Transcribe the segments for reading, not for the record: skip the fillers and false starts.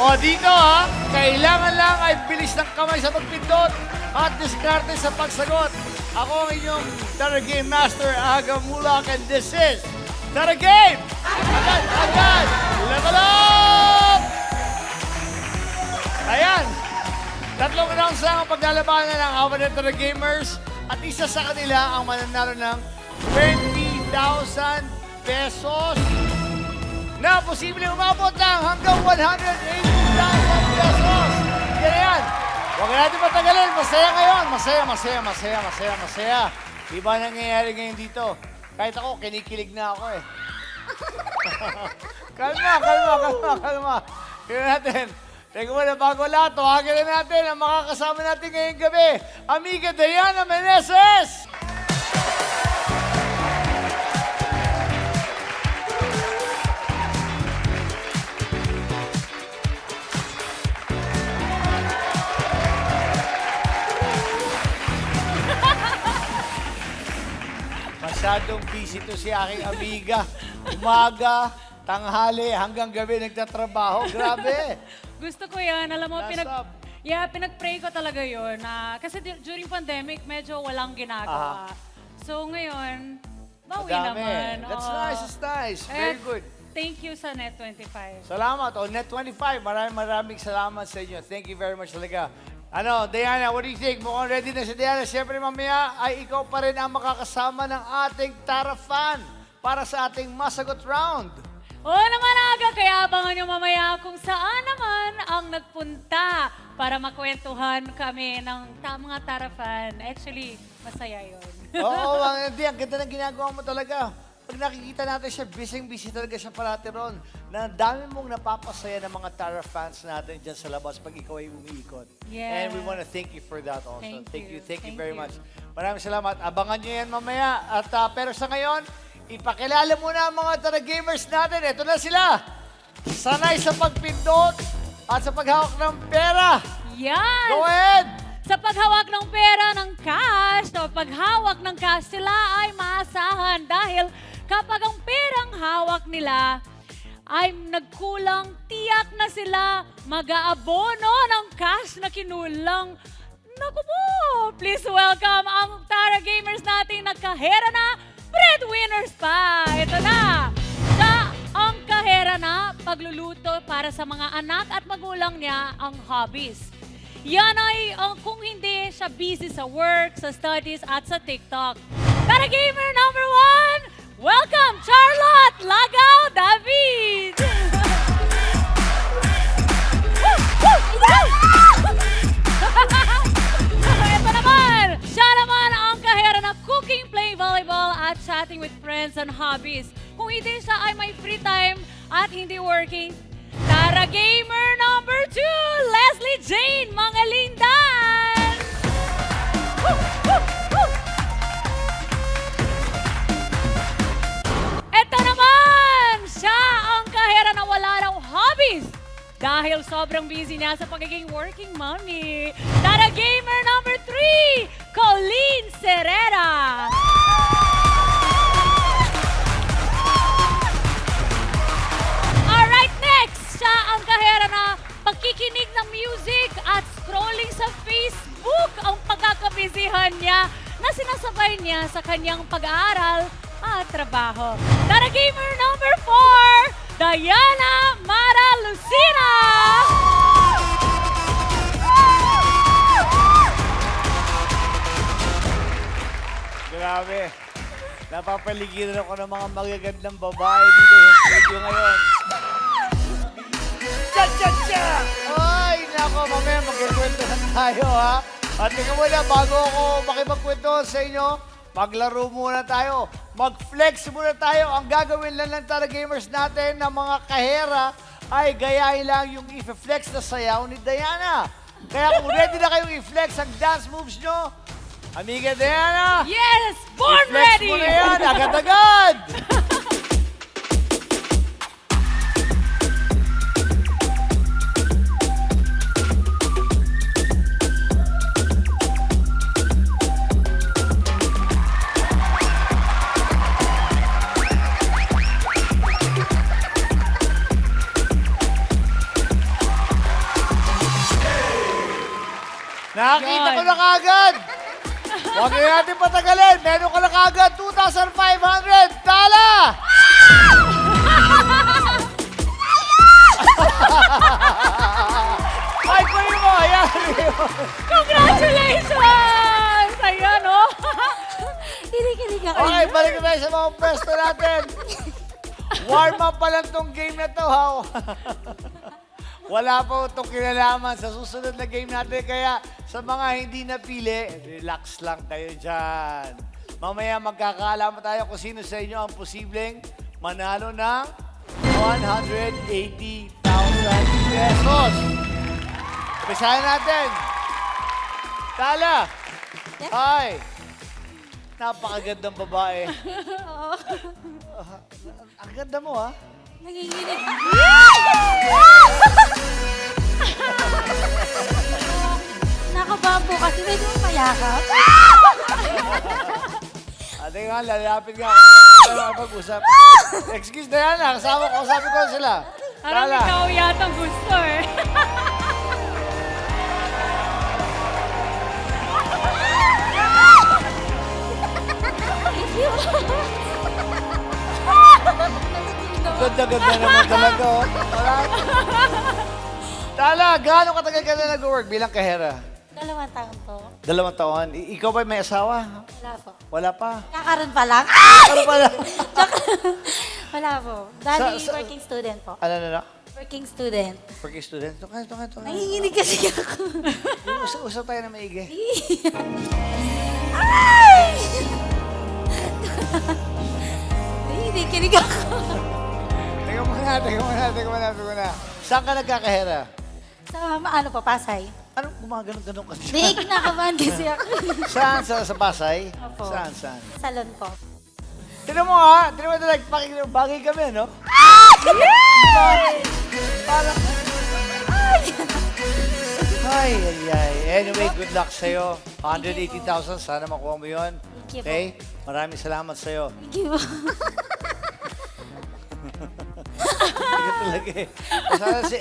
O dito ha, kailangan lang ay bilis ng kamay sa pagpindot at diskarte sa pagsagot. Ako ang inyong Tara Game Master, Aga Mulak, and this is Tara Game! Agad, agad! Level up! Ayan! Tatlong rounds lang ang paglalabanan ng apat na Tara Gamers at isa sa kanila ang mananalo ng 20,000 pesos na posibleng umabot ng hanggang 180,000 pesos. Yan na yan. Huwag natin patagalin. Masaya ngayon. Masaya. Iba nangyayari ngayon dito. Kahit ako, kinikilig na ako eh. Kalma. Tignan natin. Teka muna, bago lahat, tawagin na natin ang makakasama natin ngayong gabi. Amiga Diana Meneses! Masyadong busy to si aking amiga. Umaga, tanghali, hanggang gabi nagtatrabaho. Grabe! Gusto ko yan. Alam mo, Non-stop. pinag-pray ko talaga yun. Kasi during pandemic, medyo walang ginagawa. So ngayon, bawi Madami. naman. That's Oo. nice, that's nice. Very Eh, good. Thank you sa Net25. Salamat. O, Net25, maraming salamat sa inyo. Thank you very much talaga. Ano, Diana, what do you think? Mukhang ready na si Diana. Siyempre, mamaya ay ikaw pa rin ang makakasama ng ating Tara fan para sa ating masagot round. Oo naman Aga, kaya abangan nyo mamaya kung saan naman ang nagpunta para makwentuhan kami ng mga Tara fan. Actually, masaya yun. Oo, hindi. Ang ganda ng ginagawa mo talaga. Pag nakikita natin siya, busy talaga siya parati ron. Na dami mong napapasaya ng mga Tara fans natin dyan sa labas pag ikaw ay umiikot. Yeah. And we want to thank you for that also. Thank you. Thank you Thank very you. much. Maraming salamat. Abangan nyo yan mamaya. At, pero sa ngayon, ipakilala muna ang mga Tara Gamers natin. Ito na sila. Sanay sa pagpindot at sa paghawak ng pera. Yan! Go ahead! Sa paghawak ng pera ng cash, o paghawak ng cash, sila ay maasahan dahil kapag ang perang hawak nila ay nagkulang, tiyak na sila mag-aabono ng cash na kinulang. Naku po! Please welcome ang Tara Gamers natin na kahera na, breadwinners pa! Ito na! Siya ang kahera na pagluluto para sa mga anak at magulang niya ang hobbies. Yan ay kung hindi siya busy sa work, sa studies at sa TikTok. Tara Gamer number 1, welcome Charlotte Lagaw David! Ito naman, siya naman ang kahera na cooking, playing volleyball at chatting with friends and hobbies. Kung hindi siya ay may free time at hindi working, Tara Gamer number 2, Leslie Jane Mangalindan! Ito naman, siya ang kahera na wala ng hobbies dahil sobrang busy niya sa pagiging working mommy. Tara Gamer number 3, Colleen Serrera! Alright, next! Siya ang kahera na pagkikinig ng music at scrolling sa Facebook ang pagkakabizihan niya na sinasabay niya sa kanyang pag-aaral at trabaho. Tara Gamer number 4, Diana Mara Lucina! Grabe. Napapaligiran ako ng mga magagandang babae dito sa studio ngayon. Cha-cha-cha! Ay, nako, mamaya magkikwento na tayo, ha? At tingnan muna, bago ako makipagkwento sa inyo, maglaro muna tayo. Mag-flex muna tayo. Ang gagawin lang ng Tara Gamers natin ng mga kahera ay gayahin lang yung i-flex na sayaw ni Diana. Kaya kung ready na kayong i-flex ang dance moves nyo, Amiga Diana, Yes! Born i-flex ready! mo na yan, agad-agad! Nakita Yun. ko na kagad. Huwag na natin patagalin. Meron ka na kagad 2,500. Tala! Ay, kunin mo. Ayan. Congratulations! Ayan, oh. Kinikilig ako. Okay, balik na tayo sa mga pwesto natin. Warm up pa lang tong game na to, ha? Wala pa itong kinalaman sa susunod na game natin. Kaya sa mga hindi napili, relax lang kayo dyan. Mamaya magkakaalaman tayo kung sino sa inyo ang posibleng manalo ng 180,000 pesos. Umpisahan natin. Tala! Yes. Hi! Napakagandang babae. Ang ganda mo, ha? Nanginginig. Nakabahan po kasi medyo mayakap. Ate nga, lalapit nga. Ano ka pag-usap? Excuse Diana, kasama ko sila. Parang Tala. ikaw yatang gusto, eh. Ganda-ganda naman talaga, oh. Tala, gaano katagal ka na nag-work bilang kahera? 2 taon po. 2 taon. Ikaw ba may asawa? Wala po. Wala pa. Kakaroon pa lang. Ano pala? Wala po. Dali, Sa- working student po. Ano na? Working student. Working student? Ito ka. Nanginginig kasi ako. Usap tayo na maigi. Ay! Nanginginig ako. Teka muna. Saan ka nagkakahera? Sa ano po, Pasay. Anong gumaganon-ganon ka dyan? Hindi, kinakabahan kasi ako. Saan? Sa Pasay? Opo. Saan? Salon po. Tignan mo ha, nagpakinggan, bagay kami, no? Parang... Ay. Anyway, good luck sa'yo. 180,000, sana makuha mo yun. Thank you po. Okay? Maraming salamat sa'yo. Thank you. Ikaw talaga eh. Sana si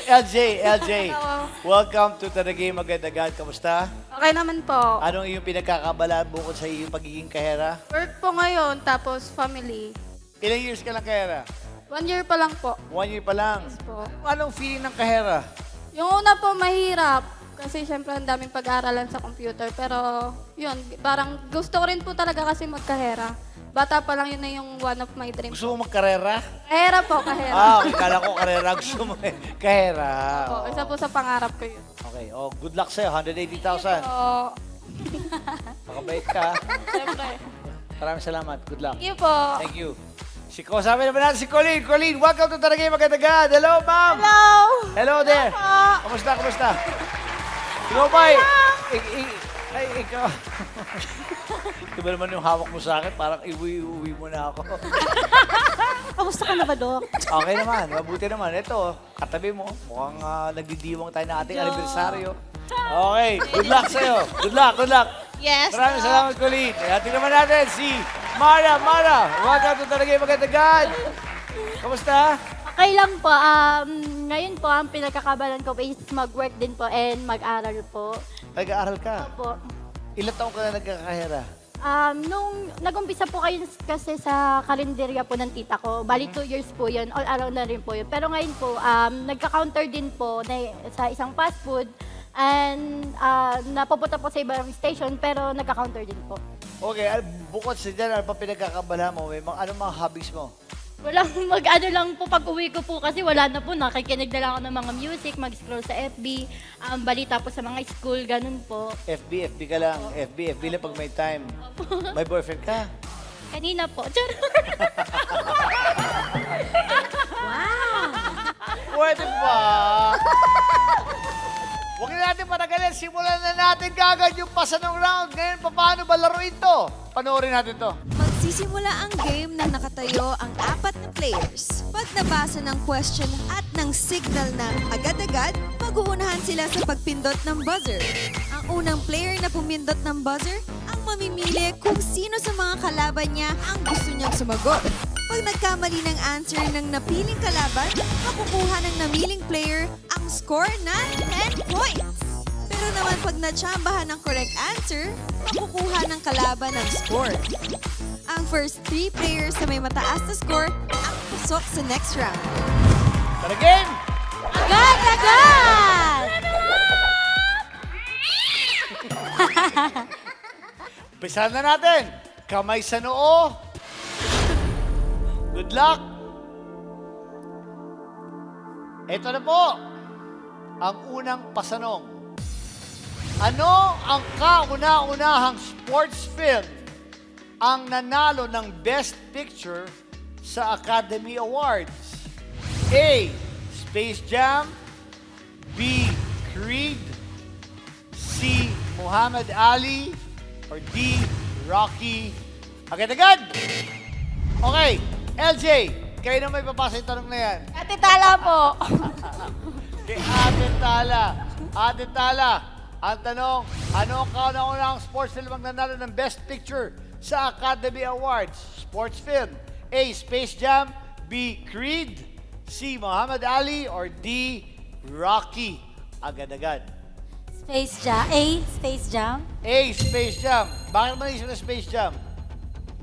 LJ. Welcome to The Game Agad-Agad. Kamusta? Okay naman po. Anong iyong pinagkakabalaan bukod sa iyong pagiging kahera? Work po ngayon, tapos family. Ilang years ka lang kahera? 1 year pa lang po. 1 year pa lang. po. Anong feeling ng kahera? Yung una po mahirap, kasi syempre ang daming pag-aaralan sa computer. Pero yun, parang gusto ko rin po talaga kasi magkahera. Bata pa lang yun na yung one of my dreams. Gusto mo magkarera? Kahera po, kahera. Okay, kala ko karera. Gusto mo eh. Kahera. Po, isa po sa pangarap ko yun. Okay, good luck sa'yo. 180,000. So, Makabait ka. syempre. Maraming salamat. Good luck. Thank you po. Thank you. Kausapin naman natin si Colleen. Colleen, welcome to The Game Agad-Agad. Hello, ma'am. Hello! Hello there. po. Kamusta? Ikaw ba? Ikaw. Ito ba naman yung hawak mo sa akin? Parang iuwi mo na ako. Kamusta ka na ba, Dok? Okay naman. Mabuti naman. Ito, katabi mo. Mukhang nagdidiwang tayo ng ating anibersaryo. Okay. Good luck sa'yo. Good luck. Yes. Maraming salamat, Colleen. Atin naman natin si Mara. Welcome to The Game Agad-Agad. Kamusta? Okay lang po. Ngayon po, ang pinagkakabalan ko is mag-work din po and mag-aral po. Nag-aaral ka. Po. Ilan taong ka na nagkakahera? Nung nag-umpisa po kayo kasi sa kalendarya po ng tita ko, bali 2 years po yun, all around na rin po yun. Pero ngayon po, nagka-counter din po sa isang fast food and napupunta po sa ibang station pero nagka-counter din po. Okay, bukod sa dyan, ano pa pinagkakabala mo? Ano mga hobbies mo? Walang mag-ano lang po pag-uwi ko po kasi wala na po, nakikinig na lang ako ng mga music, mag-scroll sa FB, balita po sa mga school, ganun po. FB ka lang. FB lang pag may time. May boyfriend ka? Kanina po. Charot. Pwede ba? Huwag na natin patagalin. Simulan na natin kagad yung pasanong round. Ngayon, paano ba laruin to? Panoorin natin to. Magsisimula ang game nang nakatayo ang 4 na players. Pag nabasa ng question at ng signal na agad-agad, mag-uunahan sila sa pagpindot ng buzzer. Ang unang player na pumindot ng buzzer ang mamimili kung sino sa mga kalaban niya ang gusto niyang sumagot. Pag nagkamali ng answer ng napiling kalaban, makukuha ng namiling player ang score na 10 points. Pero naman pag natsambahan ng correct answer, makukuha ng kalaban ng score. Ang first 3 players na may mataas na score ang pasok sa next round. Tara game! Agad! Umpisahan na natin. Kamay sa noo. Good luck. Ito na po ang unang pasanong. Ano ang kauna-unahang sports film ang nanalo ng Best Picture sa Academy Awards? A. Space Jam. B. Creed. C. Muhammad Ali. Or D. Rocky. Agad-agad! Okay, LJ, kayo na may papasa yung tanong na yan. Ate Tala po. Kay Ate Tala. Ate Tala, ang tanong, ano ang kauna-unahang sports film ang nanalo ng Best Picture sa Academy Awards? Sports film. A. Space Jam. B. Creed. C. Muhammad Ali. Or D. Rocky. Agad-agad. Space Jam. A. Space Jam. A. Space Jam. Bakit mo naisip na Space Jam?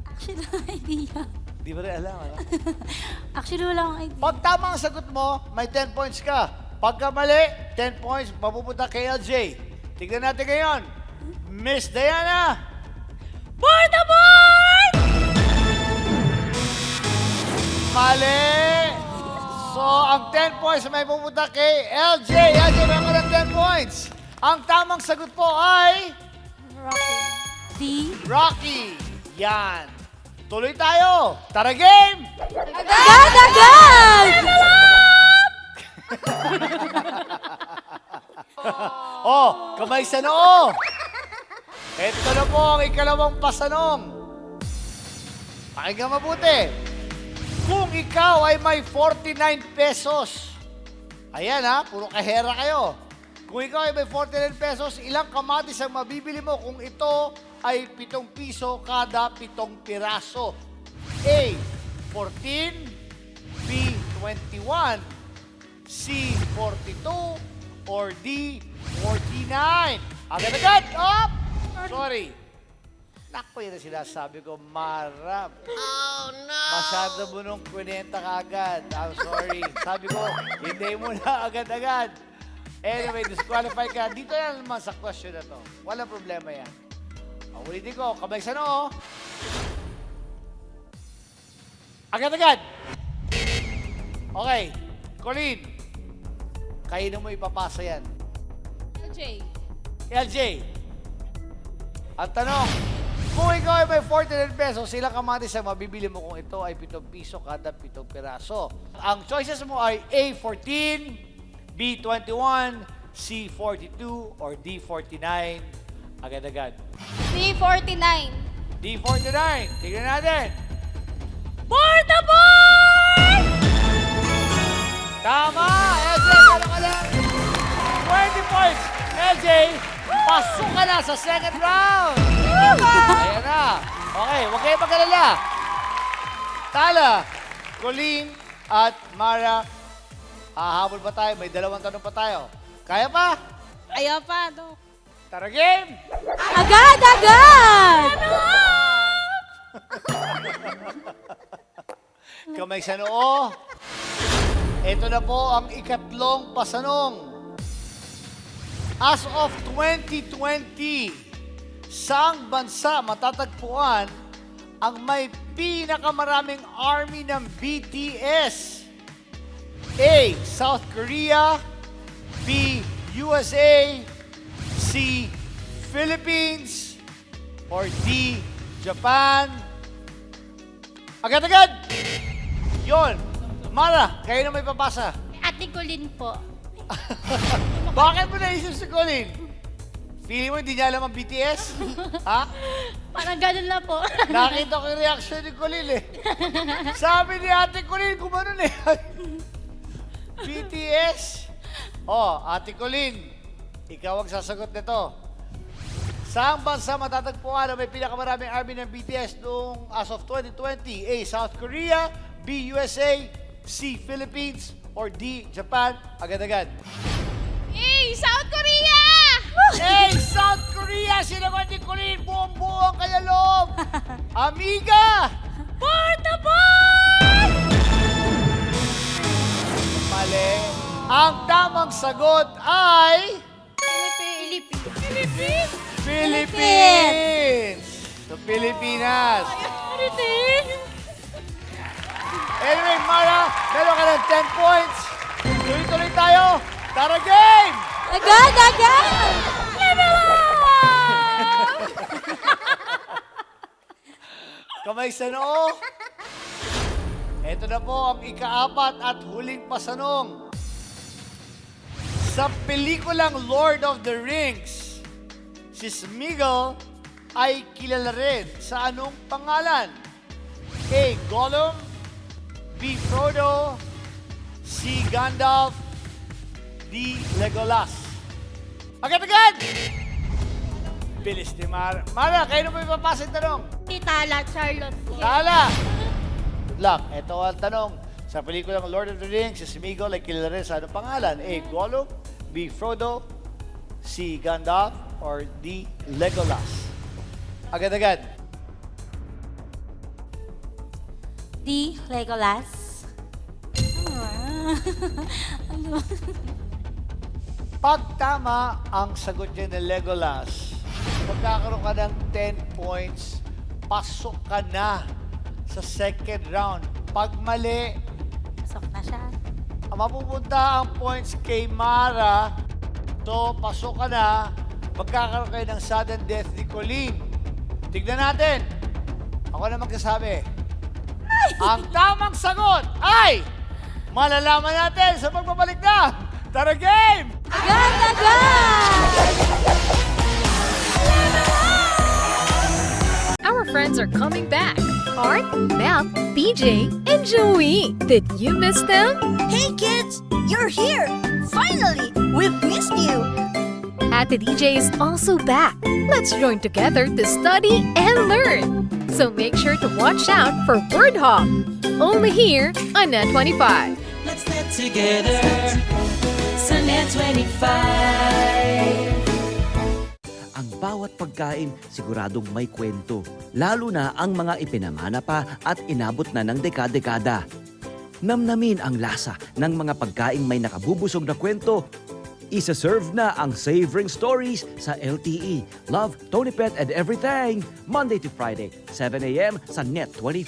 Actually, walang idea. Di ba rin alam, ano? Actually, walang idea. Pag tama ang sagot mo, may 10 points ka. Pagka mali, 10 points, mapupunta kay LJ. Tignan natin ngayon. Miss Diana. For the board! Mali! So, ang 10 points may pupunta kay LJ. LJ, meron ka ng 10 points. Ang tamang sagot po ay D. Rocky. Yan. Tuloy tayo. Tara game! Agad! Oh, kamay sa noo. Ito na po ang ikalawang pasanong. Pakinggan mabuti. Kung ikaw ay may 49 pesos, ayan ha, puro kahera kayo. Kung ikaw ay may 49 pesos, ilang kamatis ang mabibili mo kung ito ay 7 piso kada 7 piraso? A. 14. B. 21. C. 42. Or D. 49. Agad-agad! Up! Sorry. Naku, yun ang sinasabi ko, marap. Oh, no! Masyado mo nung kwenta kagad. I'm sorry. Sabi ko, hindi mo na agad-agad. Anyway, disqualify ka. Dito yan naman sa question na to. Walang problema yan. Ulitin ko, kamay sa noo. Agad-agad. Okay. Colleen, kayo na mo ipapasa yan. LJ. LJ, ang tanong, kung ikaw ay may 49 pesos, ilang kamatis ang mabibili mo kung ito ay 7 piso kada 7 piraso? Ang choices mo ay A. 14, B. 21, C. 42, or D. 49. Agad-agad. C49. D. 49. Tignan natin. For the board! Tama! LJ, meron ka lang 20 points. LJ, pasok ka na sa second round. Ayan na. Okay, huwag kayo mag-alala. Tala, Colleen at Mara, hahabol pa tayo. May 2 tanong pa tayo. Kaya pa? Ayaw pa, Dok. Tara game! Agad! Kamay sa noo. Ito na po ang ikatlong pasanong. As of 2020, saang bansa matatagpuan ang may pinakamaraming army ng BTS? A. South Korea. B. USA. C. Philippines. Or D. Japan. Agad-agad! Yon. Mara, kayo na may papasa. Ate Colleen po. Bakit mo naisip si Colleen? Feeling mo hindi niya alam ang BTS? Ha? Parang ganun na po. Nakita ko yung reaction ni Colleen eh. Sabi ni Ate Colleen, gumanon eh. BTS? Oh, Ate Colleen, ikaw ang sasagot nito. Saang bansa matatagpuan na may pinakamaraming army ng BTS noong as of 2020? A. South Korea. B. USA. C. Philippines. Or D. Japan. Agad-agad. South Korea! A. South Korea. Sinagot ni Colleen. Buong-buo ang kanyang loob. Amiga. Portable! Mali. Ang tamang sagot ay... Philippines! Philippines! Sa Pilipinas. Anyway, Mara, meron ka ng 10 points. Tuloy-tuloy tayo. Tara, game! Agad, agad! Kamay sa noo. Ito na po ang ika-4 at huling pasanong. Sa pelikulang Lord of the Rings, si Smeagol ay kilala rin sa anong pangalan? A. Gollum, B. Frodo, C. Gandalf, D. Legolas. Agad-agad! Bilis ni Mara. Mara, kayo na po ipapasa yung tanong. Si Tala, Charlotte. Tala! Good luck. Ito ang tanong. Sa pelikulang Lord of the Rings, si Smeagol ay kilala rin sa anong pangalan? A. Gollum, B. Frodo, C. Gandalf, or D. Legolas. Agad-agad. D. Legolas. Ano? Pag tama ang sagot niya ni Legolas, magkakaroon ka ng 10 points, pasok ka na sa second round. Pag mali, Pasok na siya. mapupunta ang points kay Mara. So, pasok ka na. Magkakaroon kayo ng sudden death ni Colleen. Tignan natin. Ako na magsasabi. Ang tamang sagot ay malalaman natin sa pagbabalik na. Tara, game! Agad, agad! Our friends are coming back. Art, Mel, BJ, and Joey. Did you miss them? Hey kids, you're here! Finally, we've missed you! Ate DJ is also back. Let's join together to study and learn. So make sure to watch out for Word Hop. Only here on Net 25. Let's get together. Sa Net 25. Ang bawat pagkain siguradong may kwento, lalo na ang mga ipinamana pa at inabot na ng dekada-dekada. Namnamin ang lasa ng mga pagkaing may nakabubusog na kwento. Isa-serve na ang Savoring Stories sa LTE. Love, Tony Pet, and everything. Monday to Friday, 7 a.m. sa Net 25.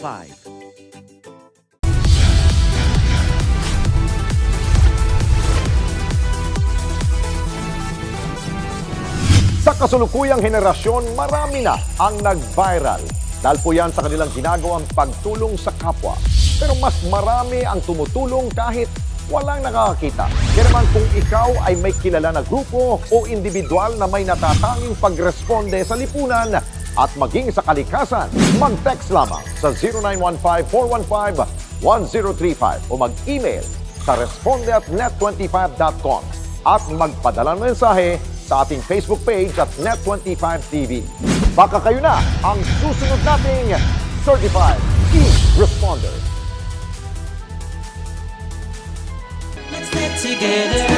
Sa kasulukuyang henerasyon, marami na ang nag-viral. Dahil po yan sa kanilang ginagawang pagtulong sa kapwa. Pero mas marami ang tumutulong kahit walang nakakakita. Kaya naman kung ikaw ay may kilala na grupo o individual na may natatanging pagresponde sa lipunan at maging sa kalikasan, mag-text lamang sa 0915-415-1035 o mag-email sa responde@net25.com at magpadala ng mensahe sa ating Facebook page at Net25TV. Baka kayo na ang susunod nating Certified E-Responder. Let's get together.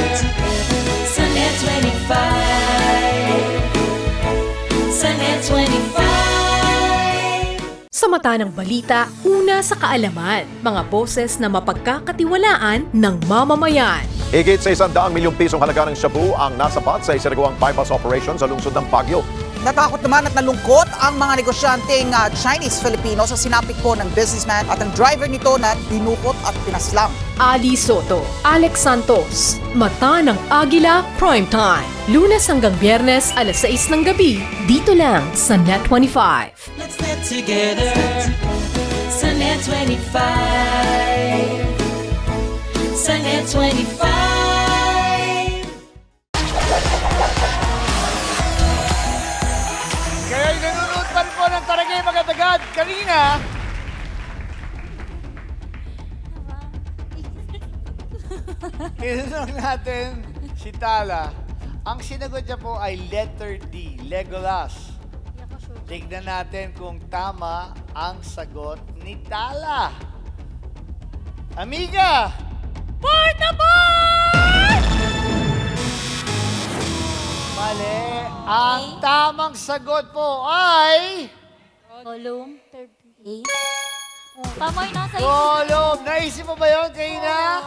Sa Net 25. Sa Net 25. Sa mata ng balita, una sa kaalaman, mga boses na mapagkakatiwalaan ng mamamayan. Higit sa 100 milyong pisong halaga ng shabu ang nasapat sa isinagawang bypass operation sa lungsod ng Baguio. Natakot naman at nalungkot ang mga negosyanteng Chinese-Filipino sa sinapit po ng businessman at ang driver nito na dinukot at pinaslang. Ali Soto, Alex Santos, Mata ng Agila Primetime. Lunes hanggang Biyernes, alas 6 ng gabi, dito lang sa Net 25. Let's get together. Sa Net 25. Sa Net 25. Kayo'y nanonood pa rin po ng Taragay Magandagad. Kanina, tinanong natin si Tala. Ang sinagot niya po ay letter D, Legolas. Tignan natin kung tama ang sagot ni Tala. Amiga! Portable! Mali. Ang tamang sagot po ay... Volume 38. Oh, tama yung nasa Golub! Naisip mo ba yun, Kaina?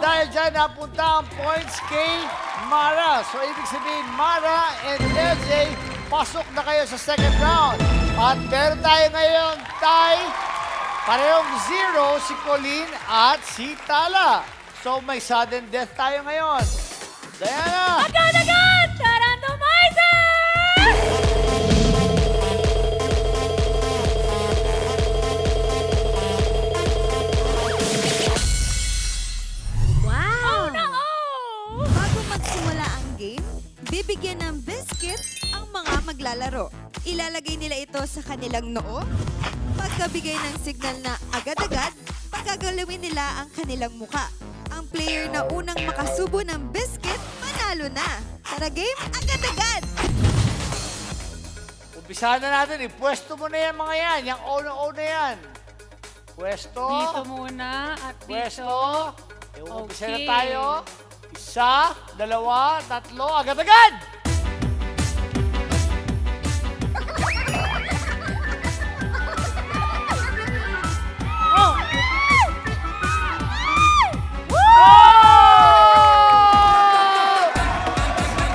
Dahil dyan, napunta ang points kay Mara. So, ibig sabihin, Mara and LJ, pasok na kayo sa second round. At meron tayo ngayon, tie. Parehong 0, si Colleen at si Tala. So, may sudden death tayo ngayon. Diana! Agad-agad! Tarandomizer! Wow! Oh, no! Bago magsimula ang game, bibigyan ng biscuit ang mga maglalaro. Ilalagay nila ito sa kanilang noo. Pagkabigay ng signal na agad-agad, pagagalawin nila ang kanilang muka. Ang player na unang makasubo ng biscuit, manalo na. Tara game, agad-agad! Umpisahan na natin. Ipwesto mo na yan, mga yan. Yung o na yan. Pwesto. Dito muna at dito. Pwesto. Umpisa na Okay. tayo. 1, 2, 3, agad-agad! Oh! Oh!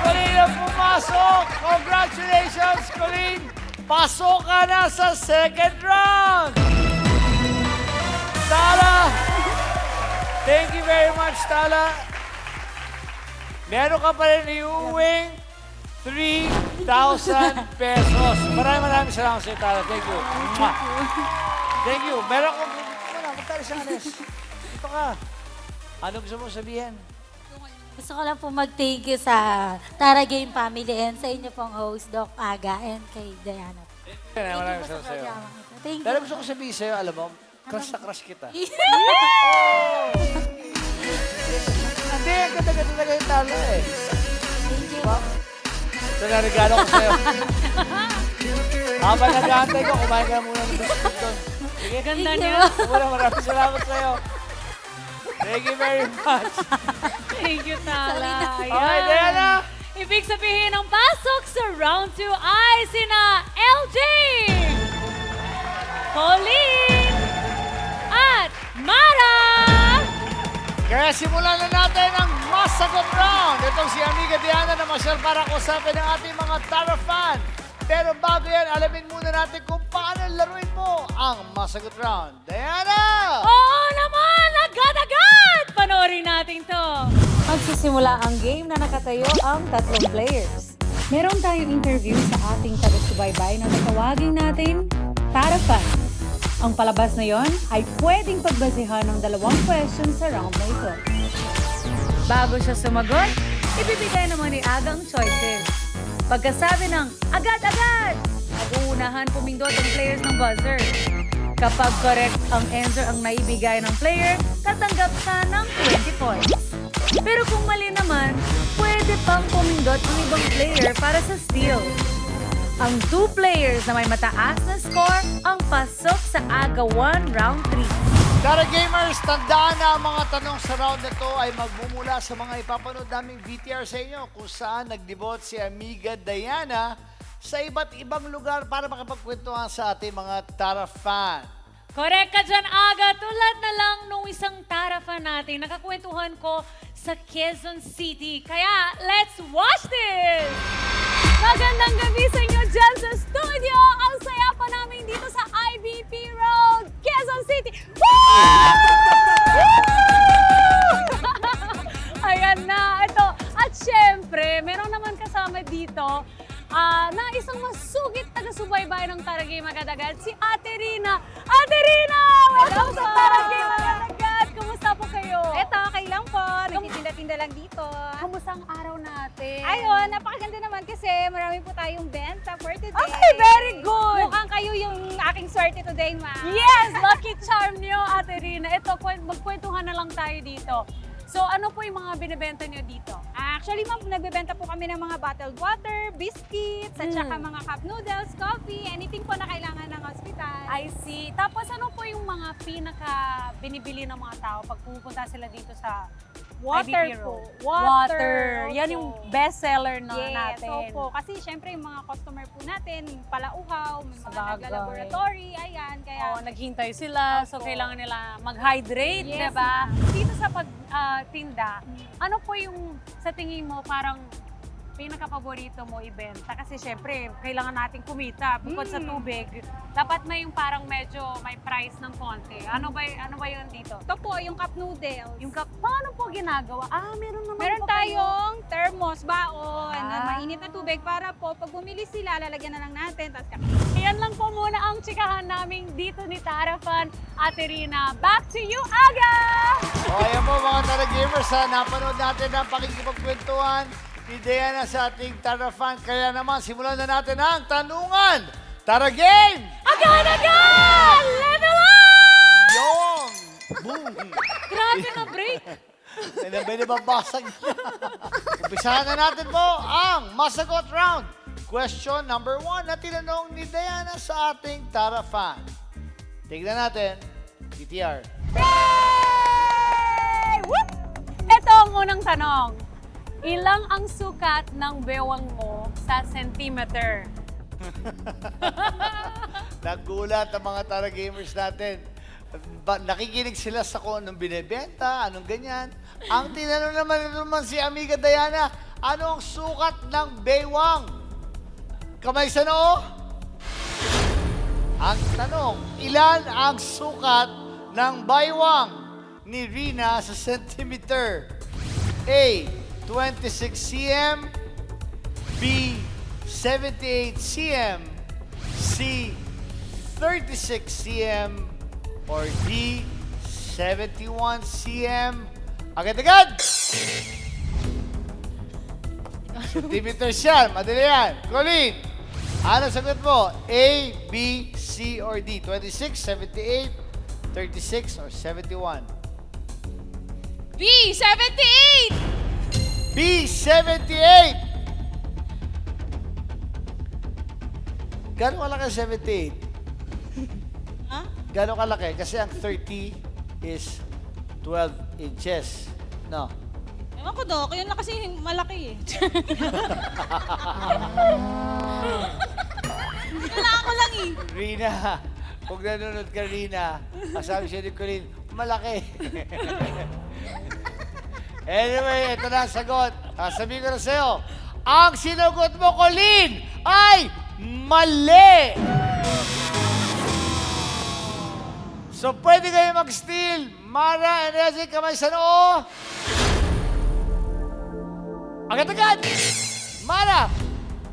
Colleen ang pumasok! Congratulations, Colleen! Pasok ka na sa second round! Tala! Thank you very much, Tala. Meron ka pa rin iuwing 3,000 pesos. Maraming salamat sa iyo, Tala. Thank you. Mwah. Thank you. Meron ko... Magtali sa anes. Dito ka. Ano gusto mo sabihin? Gusto ko lang po mag-thank you sa Tara Game family and sa inyo pong host, Doc Aga, and kay Diana. Maraming salamat sa iyo. Thank Pero you. gusto ko sabihin sa'yo, alam mo, crush na crush kita. Hindi, ganda-ganda talaga yung Tala eh. Thank you. Ito na regalo ko sa'yo. Habang nag-aantay ko, kumain ka muna ng biscuit doon. Sige, Ganda Thank you. niya. maraming salamat sa'yo. Thank you very much. Thank you, Tala. Okay, Diana. Ibig sabihin ng pasok sa round 2 ay sina LJ, Colleen, at Mara! Kaya simulan na natin ang masagot round. Itong si Amiga Diana na masyal para kusapin ng ating mga Tara fan. Pero bago yan, alamin muna natin kung paano laruin mo ang masagot round. Diana! Oo naman! Agad-agad! Panoorin natin to. Magsisimula ang game na nakatayo ang 3 players. Meron tayong interview sa ating taga-subaybay na natawagin natin Tara Fan. Ang palabas na yon ay pwedeng pagbasehan ng 2 questions sa round na ito. Bago siya sumagot, ibibigay naman ni Aga ang choices. Pagkasabi ng agad-agad, mag-uunahan pumindot ang players ng buzzer. Kapag correct ang answer ang naibigay ng player, tatanggap ka ng 20 points. Pero kung mali naman, pwede pang pumindot ang ibang player para sa steal. Ang 2 players na may mataas na score ang pasok sa Aga 1 Round 3. Tara gamers, tandaan na ang mga tanong sa round na to ay magmumula sa mga ipapanood naming VTR sa inyo kung saan nagdebot si Amiga Diana sa iba't ibang lugar para makapagkwentuhan sa ating mga Tara fan. Correct ka dyan, Aga. Tulad na lang nung isang Tara fan natin, nakakwentuhan ko sa Quezon City. Kaya, let's watch this! Magandang gabi sa inyo dyan sa studio! Ang saya pa namin dito sa IBP Road, Quezon City! Woo! Ayan na, ito. At syempre, meron naman kasama dito na isang masugit taga-subaybay ng Tara Game agad-agad, si Ate Rina. Ate Rina! Welcome sa Tara Game agad-agad! Kumusta po kayo? Eto, okay lang po. Nagtitinda-tinda lang dito. Kamusta ang araw natin? Ayun, napakaganda naman kasi marami po tayong benta for today. Okay, very good! Mukhang kayo yung aking swerte today, ma. Yes! Lucky charm niyo, Ate Rina. Ito, magkwentuhan na lang tayo dito. So, ano po yung mga binibenta niyo dito? Actually, ma'am, nagbebenta po kami ng mga bottled water, biscuits, at saka mga cup noodles, coffee, anything po na kailangan ng hospital. I see. Tapos ano po yung mga pinaka binibili ng mga tao pag pupunta sila dito sa Water IBP po. Road. Water. Yan yung Opo. best seller na Yes, natin. opo. Kasi syempre yung mga customer po natin, palauhaw, may mga Sabagay. nagla-laboratory, ayan. Kaya, Oo, naghintay sila, so Opo. kailangan nila mag-hydrate, Yes, diba? ma'am. Dito sa pagtinda, ano po yung sa tingin mo parang pinaka-paborito mo ibenta? Kasi syempre, kailangan natin kumita. Bukod sa tubig, dapat may yung parang medyo may price ng konti. Ano ba yun dito? ito po, yung cup noodles. Yung paano po ginagawa? Meron naman Meron po kayo. tayong thermos, baon, Ah. mainit na tubig para po pag bumili sila, lalagyan na lang natin. Tapos Ayan lang po muna ang tsikahan namin dito ni Tara Fan. Ate Rina, back to you, Aga! O ayan po mga Tara Gamers, napanood natin ang pakikipagkwentuhan ni Diana sa ating Tara Fan. Kaya naman, simulan na natin ang tanungan. Tara Game! Agad! Level up! Yung! Boom! Grabe na break. Yan ang binabasag niya. Umpisahan na natin po ang Masagot Round. Question number 1 na tinanong ni Diana sa ating Tara Fan. Tignan natin, PTR. Yay! Whoop! Ito ang unang tanong. Ilang ang sukat ng bewang mo sa centimeter? Nagulat ang mga Tara Gamers natin. Nakikinig sila sa kung anong binibenta, anong ganyan. Ang tinanong naman si Amiga Diana, ano ang sukat ng baywang? Kamay sa noo? Ang tanong, ilan ang sukat ng baywang ni Rina sa centimeter? A, 26 cm, B, 78 cm, C, 36 cm, or D, 71 cm. Agad-agad! Centimeters yan. Madali yan. Colleen, ano sagot mo? A, B, C, or D? 26, 78, 36, or 71? B, 78! B, 78! Gano'ng kalaki ang 78? Gano'ng kalaki? Kasi ang 30 is 12 inches. No? Ewan ko, Dok. Yun na kasi malaki eh. Wala ako lang eh. Rina, kung nanonood ka, Rina, masabi siya ni Colleen, malaki. Anyway, ito na ang sagot. Sasabihin ko na sa'yo, ang sinagot mo, Colleen, ay mali! So, pwede kayo mag-steal. Mara and Ezzy, kamay sa noo. Agad-agad! Mara!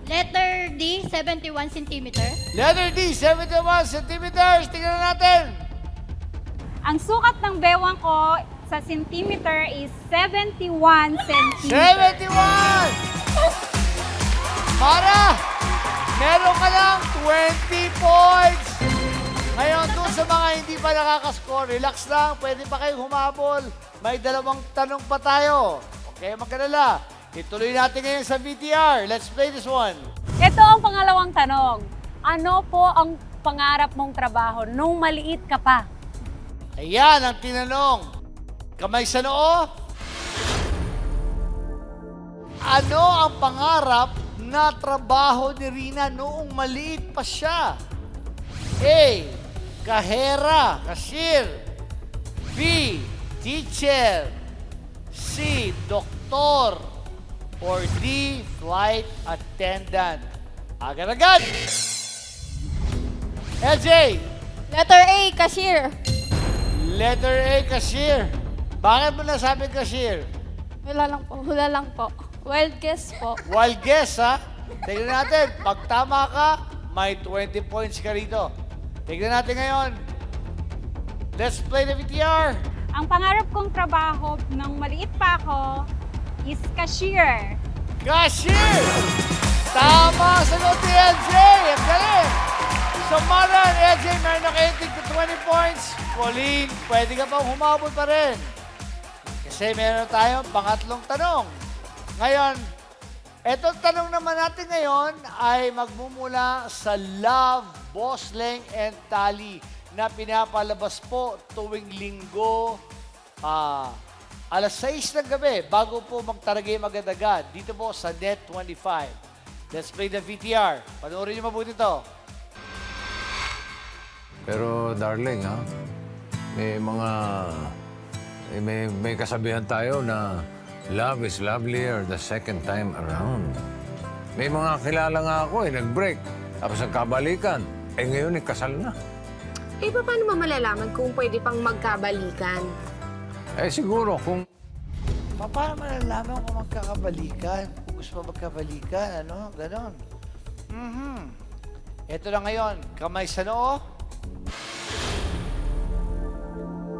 Letter D, 71 centimeter. Letter D, 71 centimeters. Tingnan na natin. ang sukat ng bewang ko sa centimeter is 71 centimeter. 71! Mara! Meron ka lang 20 points! Ngayon, doon sa mga hindi pa nakakascore, relax lang, pwede pa kayong humabol. May dalawang tanong pa tayo. Okay, magkalala. Ituloy natin ngayon sa VTR. Let's play this one. Ito ang pangalawang tanong. Ano po ang pangarap mong trabaho nung maliit ka pa? Ayan ang tinanong. Kamay sa noo. Ano ang pangarap na trabaho ni Rina noong maliit pa siya? A. Kahera, cashier. B. Teacher. C. Doktor. Or D. Flight attendant. Agad-agad! LJ! Letter A, cashier. Letter A, cashier. Bakit mo nasabi cashier? Wala lang po. Wild guess po. Wild guess, ha? Tignan natin. Pag tama ka, may 20 points ka rito. Tignan natin ngayon. Let's play the VTR. Ang pangarap kong trabaho nung maliit pa ako is cashier. Cashier! Tama! Sagot ni LJ! Ang galing! So, Mara and LJ, meron na kayo tig 20 points. Colleen, pwede ka pang humabol pa rin. Kasi meron tayong pangatlong tanong. Ngayon, etong tanong naman natin ngayon ay magmumula sa Love, Bosleng, and Tali na pinapalabas po tuwing linggo alas 6 ng gabi, bago po magtaragay agad-agad, dito po sa Net25. Let's play the VTR. Panoorin niyo mabuti ito. Pero darling, ha? May mga... May kasabihan tayo na love is lovelier the second time around. May mga kilala nga ako nag-break. Tapos nagkabalikan. Ngayon kasal na. Paano mo malalaman kung pwede pang magkabalikan? Siguro kung... Paano malalaman kung magkakabalikan? Kung gusto mo magkabalikan, ano? Ganon. Ito na ngayon, kamay sa noo.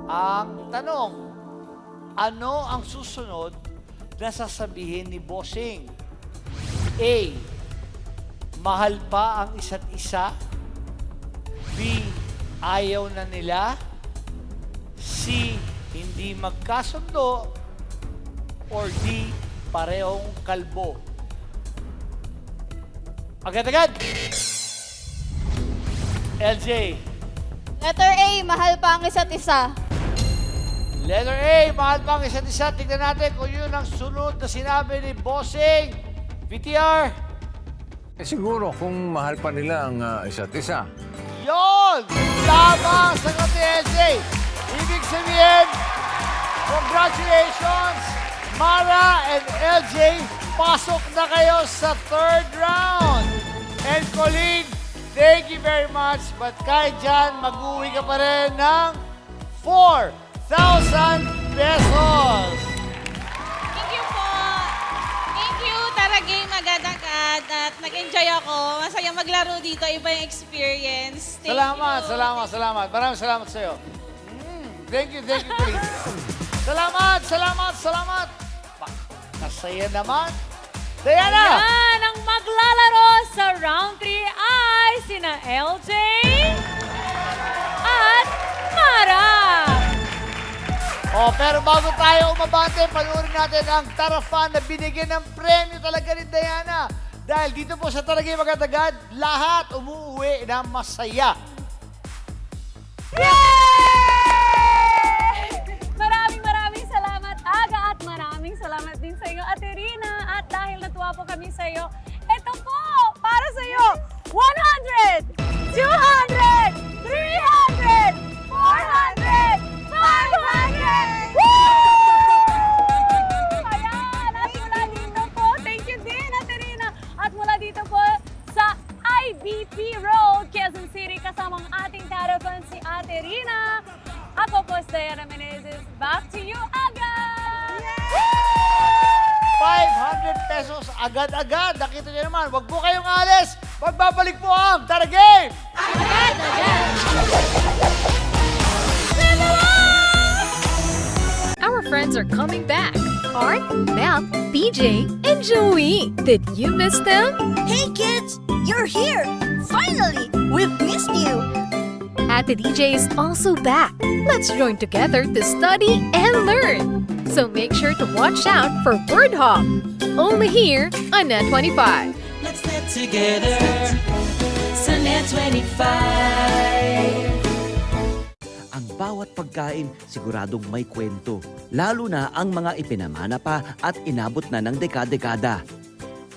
Ang tanong, ano ang susunod na sasabihin ni Bossing? A. Mahal pa ang isa't isa? B. Ayaw na nila? C. Hindi magkasundo? Or D. Parehong kalbo? Agad-agad! LJ. Letter A, mahal pa ang isa't isa. Letter A, mahal pa ang isa't isa. Tignan natin kung yun ang sunod na sinabi ni Bossing. VTR. Siguro kung mahal pa nila ang isa't isa. Yon! Tama! Sagot ni LJ. Ibig sabihin, congratulations, Mara and LJ. Pasok na kayo sa third round. And Colleen, thank you very much. But kahit dyan, mag-uwi ka pa rin ng 4,000 pesos. Thank you po. Thank you, Taragay agad-agad. At nag-enjoy ako. Masaya maglaro dito. Iba yung experience. Thank Salamat. Maraming salamat sa'yo. Thank you, Colleen. Salamat. Nasaya naman. Diana! Yan ang maglalaro sa round 3 ay sina LJ at Mara. Pero bago tayo umabante, panoorin natin ang Tarafan na binigyan ng premyo talaga ni Diana. Dahil dito po sa Taragay Agad-agad, lahat umuwi na masaya. Maraming salamat, Aga, at maraming salamat din sa iyo, Ate Rina. At dahil natuwa po kami sa iyo, ito po, para sa iyo, 100, 200, 300, 400, 500! Woo! Ayan, at mula dito po, thank you din, Ate Rina. At mula dito po sa IBP Road, Quezon City, kasama ang ating Tarafan si Ate Rina. Ako po, Diana Menezes. Back to you, Aga! 500 pesos agad-agad. Nakita niyo naman, wag po kayong alis. Magbabalik po ang Taragay! Our friends are coming back. Art, Mel, BJ, and Joey. Did you miss them? Hey kids, you're here! Finally, we've missed you! Ate DJ is also back. Let's join together to study and learn. So make sure to watch out for Word Hop. Only here on Net25. Let's net together sa Net25. Ang bawat pagkain siguradong may kwento, lalo na ang mga ipinamana pa at inabot na ng dekada-dekada.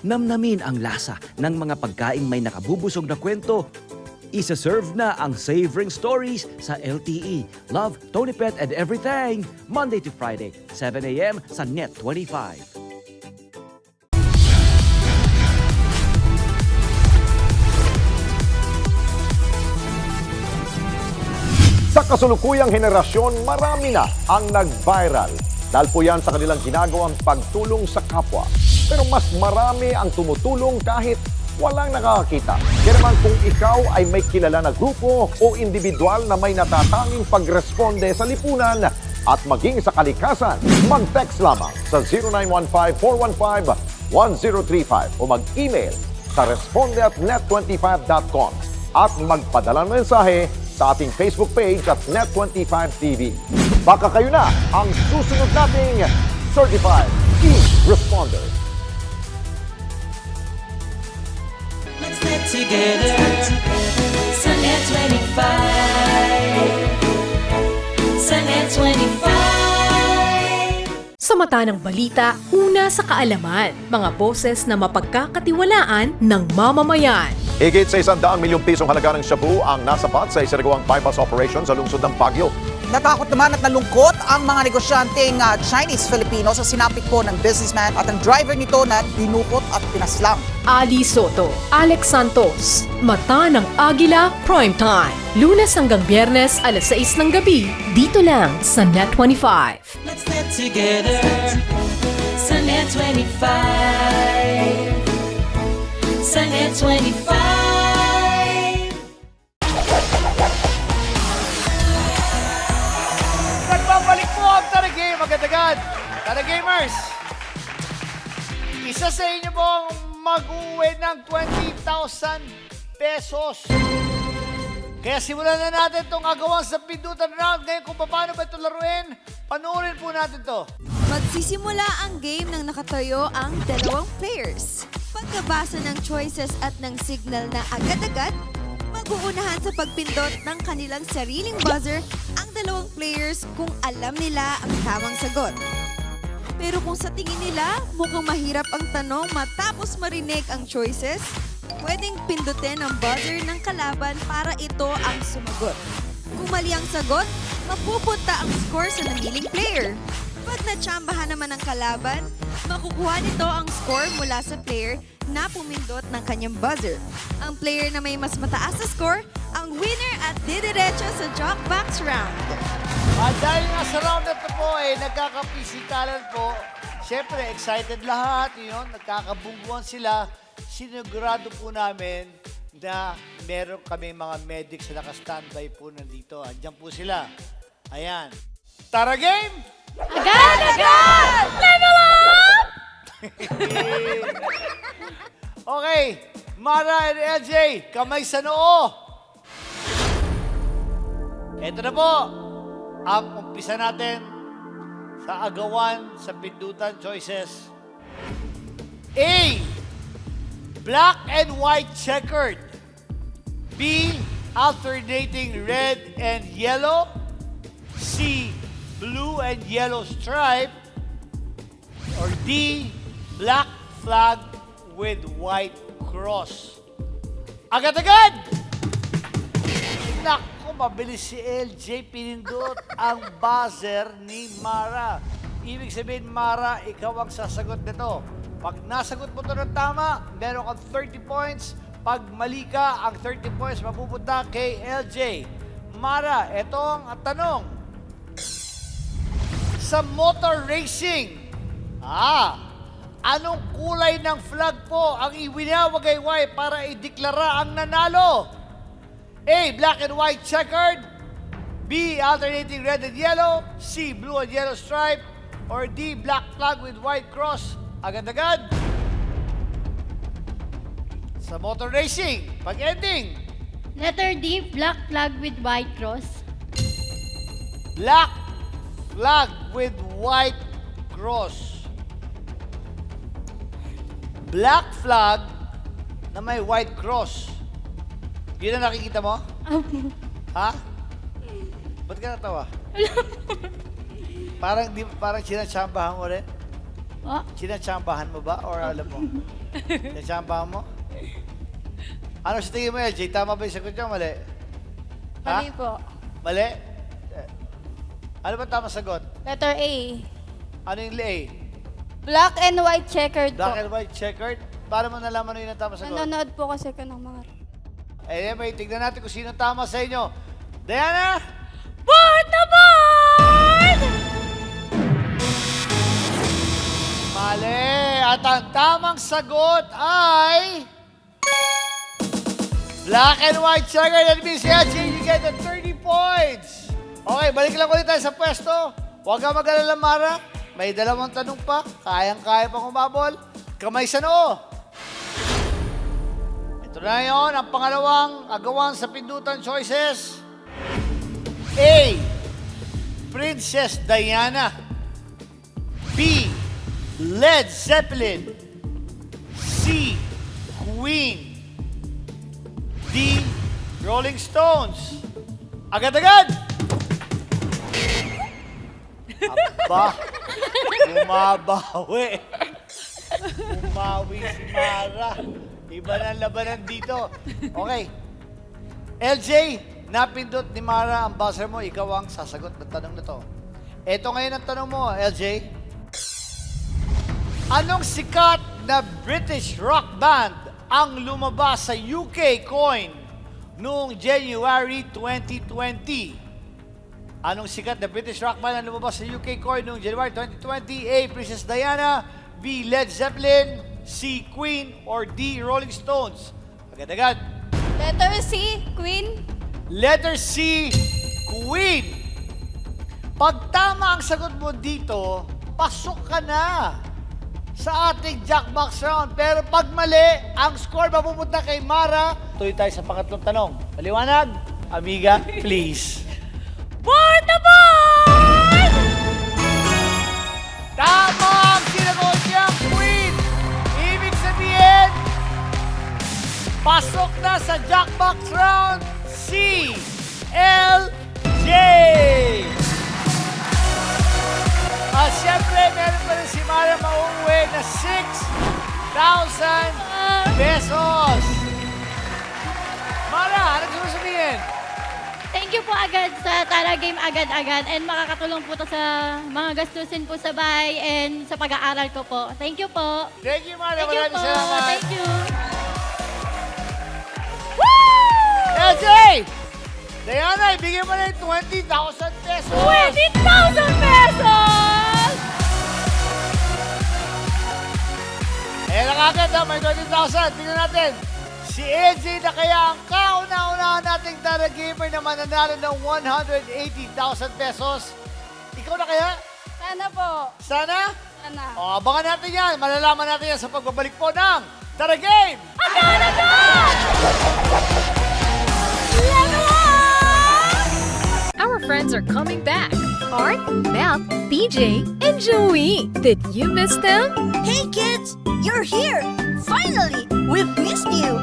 Namnamin ang lasa ng mga pagkaing may nakabubusog na kwento. Isa-serve na ang Savoring Stories sa LTE. Love, Tony Pet, and everything. Monday to Friday, 7 a.m. sa Net25. Sa kasulukuyang henerasyon, marami na ang nag-viral. Dahil po yan sa kanilang ginagawang pagtulong sa kapwa. Pero mas marami ang tumutulong kahit walang nakakakita. Kaya naman kung ikaw ay may kilala na grupo o individual na may natatanging pagresponde sa lipunan at maging sa kalikasan, mag-text lamang sa 0915-415-1035 o mag-email sa responde@net25.com at magpadala ng mensahe sa ating Facebook page at Net25TV. Baka kayo na ang susunod nating Certified E-Responder. Let's net together sa Net25. Sa Net25. Sa mata ng balita, una sa kaalaman, mga boses na mapagkakatiwalaan ng mamamayan. Higit sa 100 milyong pisong halaga ng shabu ang nasapat sa isinagawang bypass operation sa lungsod ng Baguio. Natakot naman at nalungkot ang mga negosyanteng Chinese-Filipino sa sinapit po ng businessman at ang driver nito na dinukot at pinaslang. Ali Soto, Alex Santos, Mata ng Agila Primetime. Lunes hanggang Biyernes, alas 6 ng gabi, dito lang sa Net25. Let's net together sa Net25. Sa Net25. Nagbabalik po ang Tara Game, agad-agad. Tara Gamers, isa sa inyo po ang mag-uwi ng 20,000 pesos. Kaya simulan na natin itong agawan sa pindutan round. Ngayon kung paano ba ito laruin, panoorin po natin to. Magsisimula ang game ng nakatayo ang dalawang players. Pagkabasa ng choices at ng signal na agad-agad, mag-uunahan sa pagpindot ng kanilang sariling buzzer ang dalawang players kung alam nila ang tamang sagot. Pero kung sa tingin nila mukhang mahirap ang tanong matapos marinig ang choices, pwedeng pindutin ang buzzer ng kalaban para ito ang sumagot. Kung mali ang sagot, mapupunta ang score sa namiling player. Pag natsambahan naman ng kalaban, makukuha nito ang score mula sa player na pumindot ng kanyang buzzer. Ang player na may mas mataas na score, ang winner at didiretso sa Jokebox round. At dahil nga sa round na ito po, nagkakapisikalan po, syempre excited lahat, yun, nagkakabungguan sila. Sinigurado po namin na meron kami mga medics na naka-standby po nandito. Andiyan po sila. Ayan. Tara Game! Agad! Level up! Okay, Mara and LJ, kamay sa noo. Ito na po, ang umpisa natin sa agawan sa pindutan choices. A, black and white checkered. B, alternating red and yellow. C, blue and yellow stripe. Or D, black flag with white cross. Agad-agad! Naku, mabilis si LJ. Pinindot ang buzzer ni Mara. Ibig sabihin, Mara, ikaw ang sasagot nito. Pag nasagot mo ito ng tama, meron kang 30 points. Pag mali ka, ang 30 points mapupunta kay LJ. Mara, ito ang tanong. Sa motor racing, anong kulay ng flag po ang iwinawagayway para ideklara ang nanalo? A, black and white checkered. B, alternating red and yellow. C, blue and yellow stripe. Or D, black flag with white cross. Agad-agad. Sa motor racing, pag-ending. Letter D, black flag with white cross. Black flag with white cross. Black flag na may white cross. Yun ang nakikita mo? Ha? Ba't ka natawa? Parang sinatsambahan mo rin? Sinatsambahan mo ba? Or alam mo? Sinatsambahan mo? Ano sa tingin mo, LJ? Tama ba yung sagot niyo? Mali? Mali po. Mali? Ano ba tama sagot? Letter A. Ano yung A? Black and white checkered Black po. and white checkered? Para mo nalaman yun ang tama sagot? Nanonood po kasi ko ng mga... May tignan natin kung sino tama sa inyo. Diana? Board na board! Mali. At ang tamang sagot ay... Black and white checkered. That means you get the 30 points. Okay, balik lang ulit tayo sa pwesto. Huwag ka mag-alala, Mara. May dalawang tanong pa. Kayang-kaya pang umabol. Kamay sa noo. Ito na yun, ang pangalawang agawan sa pindutan choices. A, Princess Diana. B, Led Zeppelin. C, Queen. D, Rolling Stones. Agad-agad! Aba, Bumabawi. Bumawi si Mara. Iba na ang labanan dito. Okay. LJ, napindot ni Mara ang buzzer mo. Ikaw ang sasagot ng tanong na to. Ito ngayon ang tanong mo, LJ. Anong sikat na British rock band ang lumabas sa UK coin noong January 2020? Anong sikat na British rock band ang lumabas sa UK coin noong January 2020? A. Princess Diana, B. Led Zeppelin, C. Queen, or D. Rolling Stones? Agad-agad. Letter C, Queen. Letter C, Queen. Pag tama ang sagot mo dito, pasok ka na sa ating Jackbox round. Pero pag mali, ang score mapupunta kay Mara. Tuloy tayo sa pangatlong tanong. Paliwanag? Amiga, please. Board na board! Tama ang sinagot niyang Queen. Ibig sabihin, pasok na sa Jackbox round si LJ. At syempre, meron pa rin si Mara mauuwi na 6,000 pesos. Mara, ano gusto mo sabihin? Thank you po agad sa Tara Game agad-agad and makakatulong po to sa mga gastusin po sa bahay and sa pag-aaral ko po. Thank you po. Thank you, Mara. Thank you Maraming po. salamat. Thank you. LJ! Diana, ibigay mo na yung 20,000 pesos. 20,000 pesos! Eh, nakagad ha, may 20,000. Tingnan natin. Si LJ na kaya ang kauna-unahan nating Tara Gamer na mananalo ng 180,000 pesos. Ikaw na kaya? Sana po. Sana? Sana. O, abangan natin yan. Malalaman natin yan sa pagbabalik po ng Tara Game! Our friends are coming back. Art, Mel, BJ, and Joey. Did you miss them? Hey kids, you're here! Finally! We've missed you!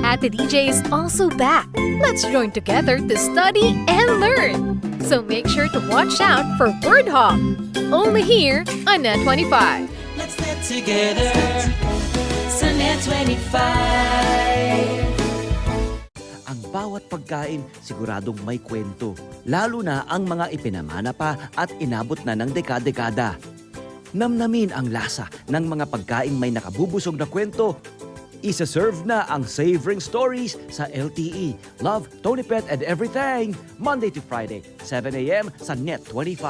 Ate DJ is also back. Let's join together to study and learn. So make sure to watch out for Word Hop. Only here on Net 25. Let's get together. Sa Net 25. Ang bawat pagkain siguradong may kwento, lalo na ang mga ipinamana pa at inabot na ng dekada-dekada. Namnamin ang lasa ng mga pagkain may nakabubusog na kwento. Isa-serve na ang Savoring Stories sa LTE. Love, Tony Pet, and everything. Monday to Friday, 7 a.m. sa Net 25.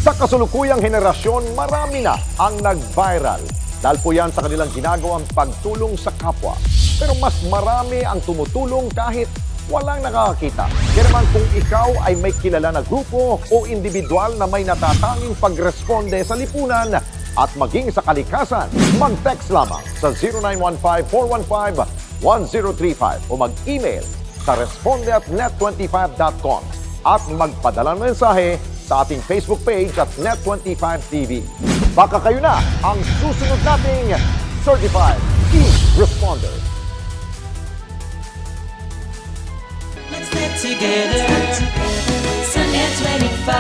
Sa kasulukuyang henerasyon, marami na ang nag-viral. Dahil po yan sa kanilang ginagawang pagtulong sa kapwa. Pero mas marami ang tumutulong kahit walang nakakakita. Kaya naman kung ikaw ay may kilala na grupo o individual na may natatanging pagresponde sa lipunan at maging sa kalikasan, mag-text lamang sa 0915-415-1035 o mag-email sa responde@net25.com at magpadala ng mensahe sa ating Facebook page at Net25TV. Baka kayo na ang susunod nating Certified E-Responder. Let's get together. Sa Net 25.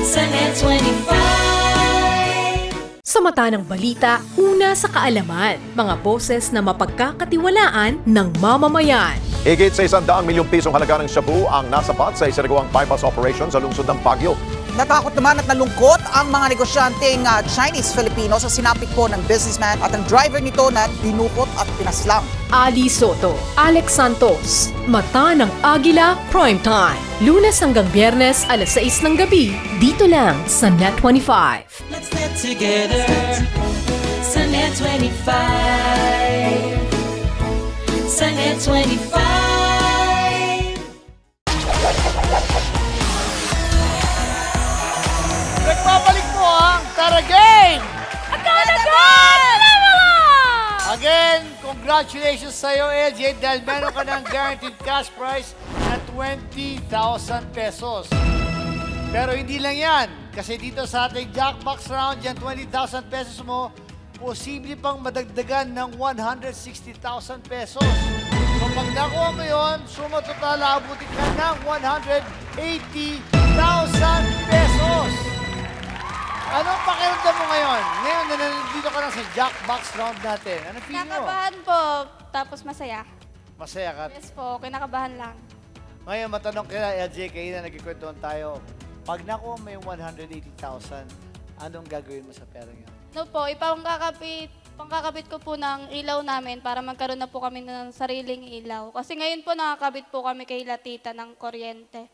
Sa Net 25. Sa mata ng balita, una sa kaalaman, mga boses na mapagkakatiwalaan ng mamamayan. Higit sa 100 milyong pisong halaga ng shabu ang nasapat sa isinagawang bypass operation sa lungsod ng Baguio. Natakot naman at nalungkot ang mga negosyanteng Chinese-Filipino sa sinapit po ng businessman at ang driver nito na dinukot at pinaslang. Ali Soto, Alex Santos, Mata ng Agila Primetime. Lunes hanggang Biyernes, alas 6 ng gabi, dito lang sa Net 25. Let's get together. Sa Net 25. Sa Net 25. Nagbabalik po ang Tara Game! Again, congratulations sa'yo, LJ, dahil meron ka ng guaranteed cash prize na 20,000 pesos. Pero hindi lang yan, kasi dito sa ating Jackbox round, yan 20,000 pesos mo, posible pang madagdagan ng 160,000 pesos. So pag nakuha mo yun, suma total, abutin ka ng 180,000 pesos. Anong pakiramdam mo ngayon? Ngayon na nandito ka na sa Jackbox round natin. Anong feeling mo? Kinakabahan po, tapos masaya. Masaya ka. Yes po, kinakabahan lang. Ngayon, matanong kaya LJ, kayo na nagkikwentuhan tayo. Pag nakuha mo yung 180,000, anong gagawin mo sa pera niya? No po, pangkakabit ko po ng ilaw namin para magkaroon na po kami ng sariling ilaw. Kasi ngayon po nakakabit po kami kay Latita ng kuryente.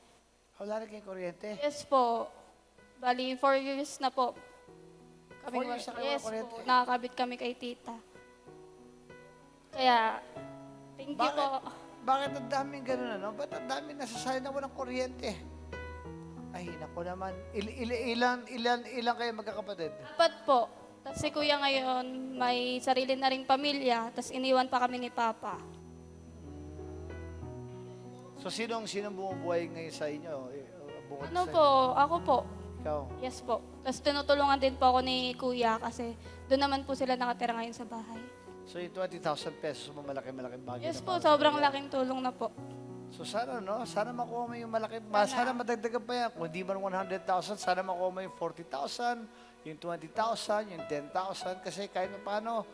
Wala rin kayong kuryente? Yes po. Bali, 4 years na po. 4 years na kayo yes walang kuryente? po, nakakabit kami kay tita. Kaya, thank you po. Bakit ang daming ganun, ano? Ba't ang daming nasasali na walang kuryente? Ay, naku naman. Ilan kayo magkakapatid? 4 po. Tapos si kuya ngayon, may sarili na ring pamilya. Tapos iniwan pa kami ni Papa. So, sinong bumubuhay ngayon sa inyo? Bukod Ano sa po, ako po. Ikaw? Yes po. Tapos tinutulungan din po ako ni kuya kasi doon naman po sila nakatira ngayon sa bahay. So, yung 20,000 pesos mo, malaking bagay. Yes na po, para sobrang sa'yo. laking tulong na po. So, sana, no? Sana makuha mo yung sana madagdagan pa yan. Kung di man 100,000, sana makuha mo yung 40,000, yung 20,000, yung 10,000. Kasi kahit paano,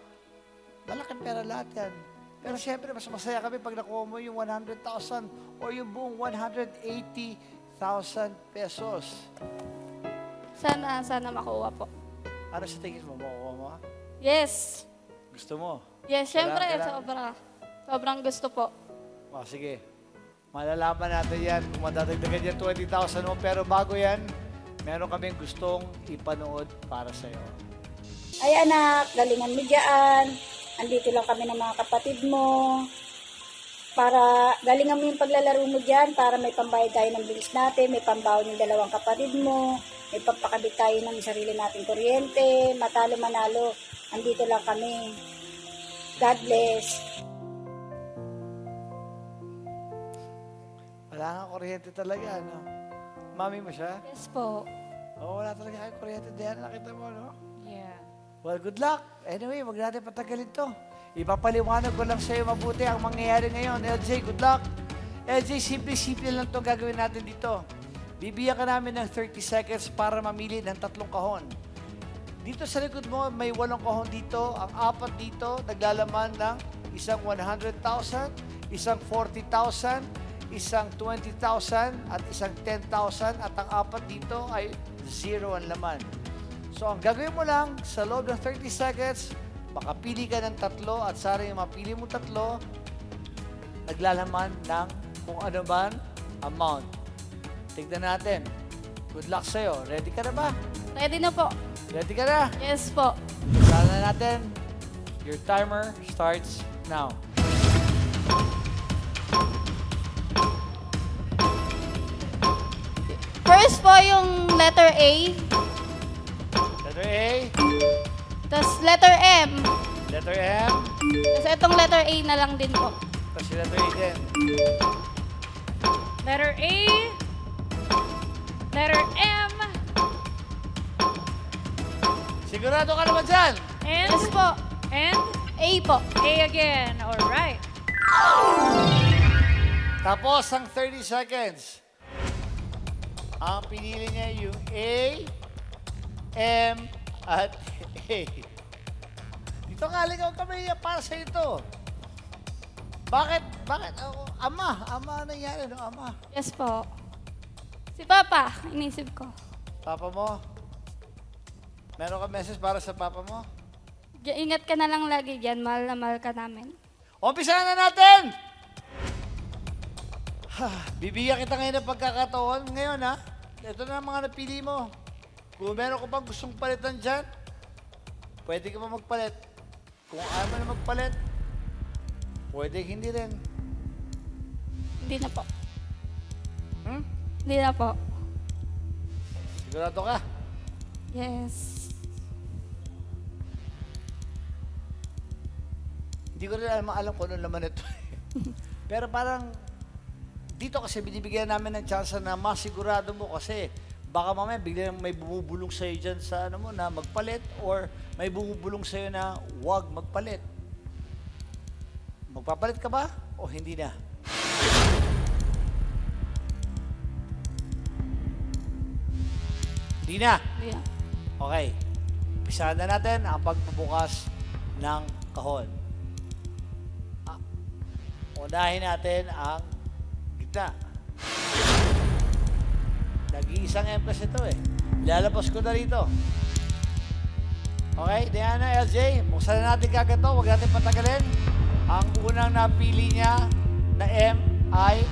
malaking pera lahat yan. Pero siyempre, mas masaya kami pag nakuha mo yung 100,000 o yung buong 180,000 pesos. Sana makuha po. Ano sa tingin mo? Makukuha mo? Yes. Gusto mo? Yes, syempre, Kailangan. sobrang gusto po. O, sige. Malalaman natin yan kung madadagdagan yan 20,000 mo. Pero bago yan, meron kaming gustong ipanood para sa'yo. Ay anak, galingan mo dyan. Andito lang kami ng mga kapatid mo. Para galingan mo yung paglalaro mo dyan para may pambayad tayo ng bills natin, may pambawon yung dalawang kapatid mo, may pampakabit tayo ng sarili nating kuryente, matalo manalo. Andito lang kami. God bless. Wala nga kuryente talaga, ano? Mami mo siya? Yes po. Oo, wala talaga kayo kuryente. Diyan, nakita mo, no? Yeah. Well, good luck. Anyway, wag natin patagalin to. Ipapaliwanag ko lang sa'yo mabuti ang mangyayari ngayon. LJ, good luck. LJ, simple-simple lang itong gagawin natin dito. Bibigyan ka namin ng 30 seconds para mamili ng 3 kahon. Dito sa likod mo, may 8 kahon dito. Ang 4 dito, naglalaman ng isang 100,000, isang 40,000, isang 20,000, at isang 10,000. At ang 4 dito ay 0 ang laman. So, ang gagawin mo lang, sa loob ng 30 seconds, makapili ka ng 3 at sana yung mapili mo 3, naglalaman ng kung ano man amount. Tignan natin. Good luck sa'yo. Ready ka na ba? Ready na po. Ready ka na? Yes po. Saan na natin? Your timer starts now. First po yung letter A, Letter A, tapos letter M, letter M, tapos itong letter A na lang din po. tapos letter A din. Letter A. Letter M. Sigurado ka naman dyan? And? Yes po. And? A po. A again. Alright. Tapos ang 30 seconds. Ang pinili niya yung A, M, at A. Dito nga, ligaw kami para sa ito. Bakit? Oh, ama nangyari, no? Ama. Yes po. Si Papa, inisip ko. Papa mo? Meron ka message para sa papa mo? Ingat ka na lang lagi dyan, mahal na mahal ka namin. Umpisahan na natin! Bibigyan kita ngayon ng pagkakataon. Ngayon, ha? Ito na ang mga napili mo. Kung meron ka pang gustong palitan dyan, pwede ka pa magpalit. Kung ayaw mo na magpalit, pwede hindi rin. Hindi na po. Hmm? Hindi na po. Sigurado ka? Yes. Hindi ko rin alam kung ano laman ito. Pero parang, dito kasi binibigyan namin ng chance na masigurado mo kasi baka mamaya biglang may bumubulong sa'yo dyan sa ano mo na magpalit or may bumubulong sa'yo na huwag magpalit. Magpapalit ka ba o hindi na? Hindi na. Yeah. Okay. Umpisahan na natin ang pagbubukas ng kahon. Unahin natin ang gitna. Nag-iisang emplas ito eh. Lalabas ko na rito. Okay, Diana, LJ, buksan na natin kagad ito. Huwag natin patagalin. Ang unang napili niya na M ay...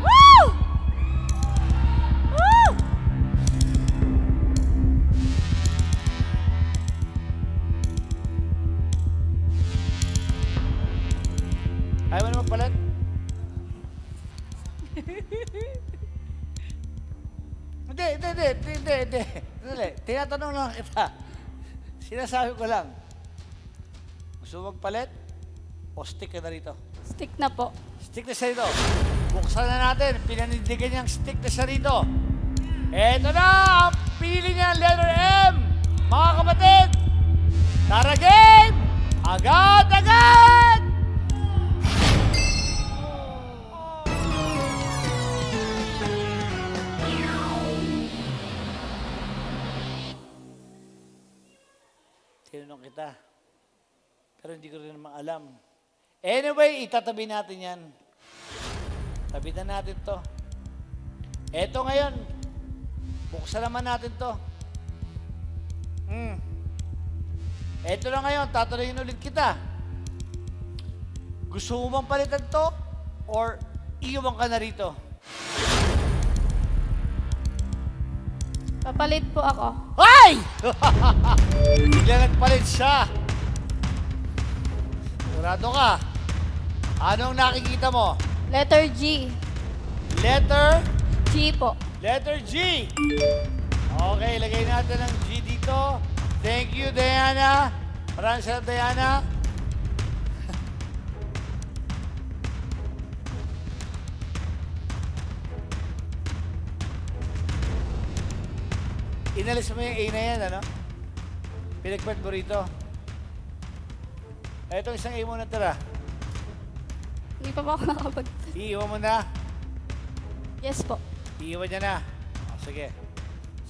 Woo! Woo! Ayaw mo na magpalit? Hindi. Tinatanong lang kita. Sinasabi ko lang. Gusto mo magpalit? O stick ka na rito? Stick na po. Stick na siya rito. Buksan na natin. Pinanindigan niyang stick na siya rito. Eto na! Ang pinili niya letter M! Mga kapatid! Tara game! Agad-agad! Tinanong kita. Pero hindi ko rin naman alam. Anyway, itatabi natin yan. Tabi na natin to. Eto ngayon. Buksan naman natin to. Eto na ngayon. Tatanungin ulit kita. Gusto mo bang palitan to? Or iiwan ka na rito? Papalit po ako. Ay! Bigla nagpalit siya. Sigurado ka. Anong nakikita mo? Letter G. Letter? G po. Letter G. Okay, lagay natin ang G dito. Thank you, Diana. Maraming salamat, Diana. Inalis mo yung A na yan, ano? Pinagpad mo rito. Ito, isang A mo na tira. Hindi pa po ako nakapag... Iiwan mo na. Yes po. Iiwan niya na. Sige.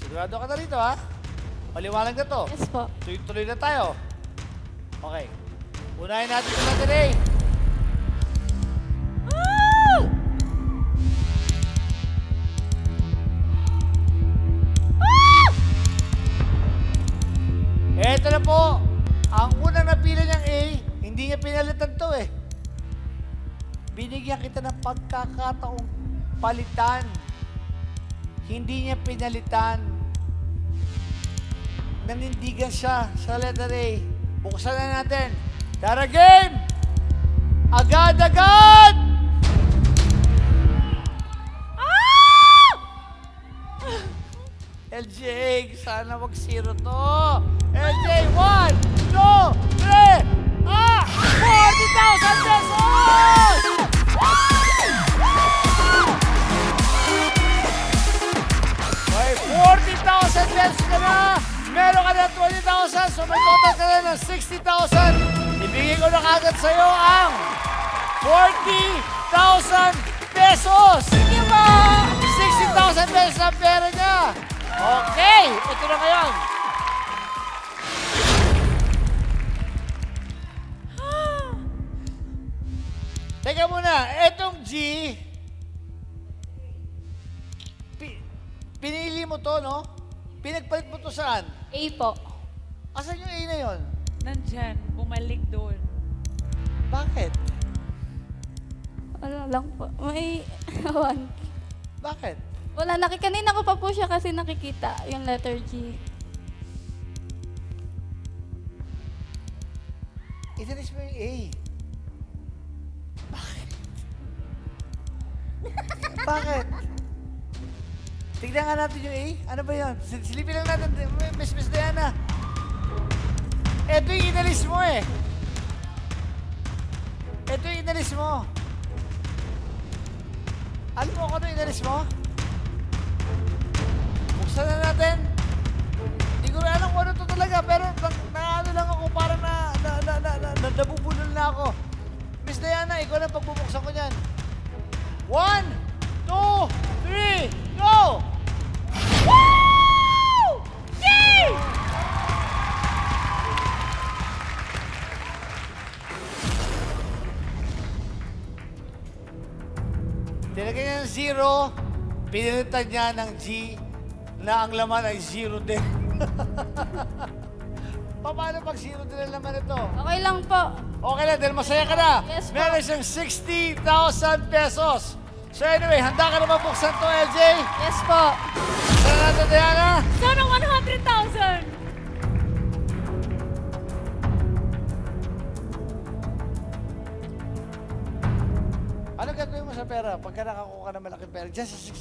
Sigurado ka na rito, ha? Maliwanag na to. Yes po. Tuloy na tayo. Okay. Unahin natin ito natin, A. Eto na po, ang unang napila niyang A, hindi niya pinalitan to eh. Binigyan kita ng pagkakataong palitan. Hindi niya pinalitan. Nanindigan siya sa letter A. Buksan na natin. Tara game! Agad-agad! LJ, sana wag zero to. LJ, 1, 2, 3, 40,000 pesos! May 40,000 pesos ka na. Meron ka na 20,000, so may total ka na ng 60,000. Ibigay ko na kagad sa'yo ang 40,000 pesos. Sige ba? 60,000 pesos ang pera niya. Okay, ito na ngayon. Teka muna, etong G, pinili mo to, no? Pinagpalit mo to saan? A po. Asan yung A na yon? Nandyan, bumalik doon. Bakit? Wala lang po. May awan. Bakit? Wala, kanina ko pa po siya kasi nakikita yung letter G. Italis mo yung A. Bakit? Tignan nga natin yung A. Ano ba yun? Silipin lang natin, Miss Diana. Ito yung inalis mo eh. Ito yung inalis mo. Alam mo kung ano inalis mo? Buksan na natin. Hindi ko rin alam kung ano to talaga, pero ano lang ako, parang nabubulol na ako. Miss Diana, ikaw na pagbubuksan ko niyan. 1, 2, 3, go! Woo! Yay! Tinagay niya ng 0, pinilitan niya ng G na ang laman ay 0 din. Paano pag 0 din ang laman ito? Okay lang po. Okay lang, dahil masaya ka na. Yes, po. Meron siyang 60,000 pesos. So anyway, handa ka na mabuksan to, LJ? Yes po. Sana natin, Diana? Sana 100,000! Ano gagawin mo sa pera pagka nakakuha ka ng malaking pera? Just sa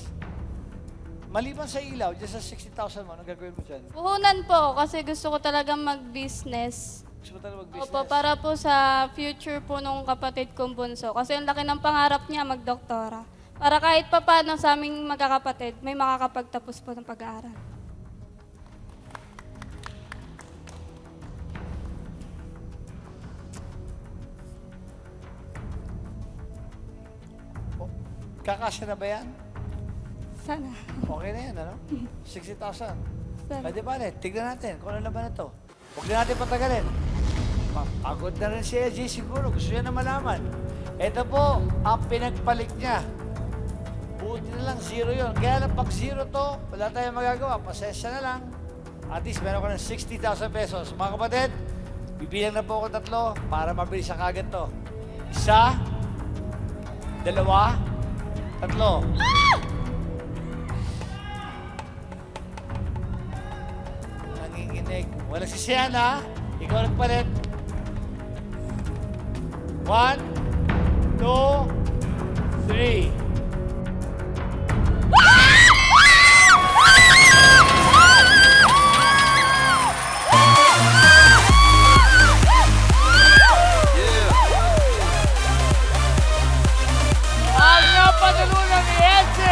maliban sa ilaw, just sa 60,000 mo, ano gagawin mo dyan? Puhunan po kasi gusto ko talagang mag-business. Gusto mo talaga mag-business? Opo, para po sa future po nung kapatid kong bunso. Kasi ang laki ng pangarap niya magdoktora. Para kahit pa paano sa aming magkakapatid, may makakapagtapos po ng pag-aaral. Kakasya na ba yan? Sana. Okay na yan, ano? 60,000. Sana. Pwede ba ulit? Tignan natin kung ano naman ito. Huwag na natin patagalin. Pagod na rin si LJ siguro. Gusto niya na malaman. Ito po, ang pinagpalit niya. Buti na lang, 0 yun. Kaya lang pag 0 to, wala tayong magagawa. Pasensya na lang. At least meron ko ng 60,000 pesos. Mga kapatid, bibilang na po ako 3 para mabilis ang kagad to. 1, 2, 3. Nanginginig. Walang sisiyan, ha? Ikaw nagpalit. 1, 2, 3. Ang napanalunan ni LJ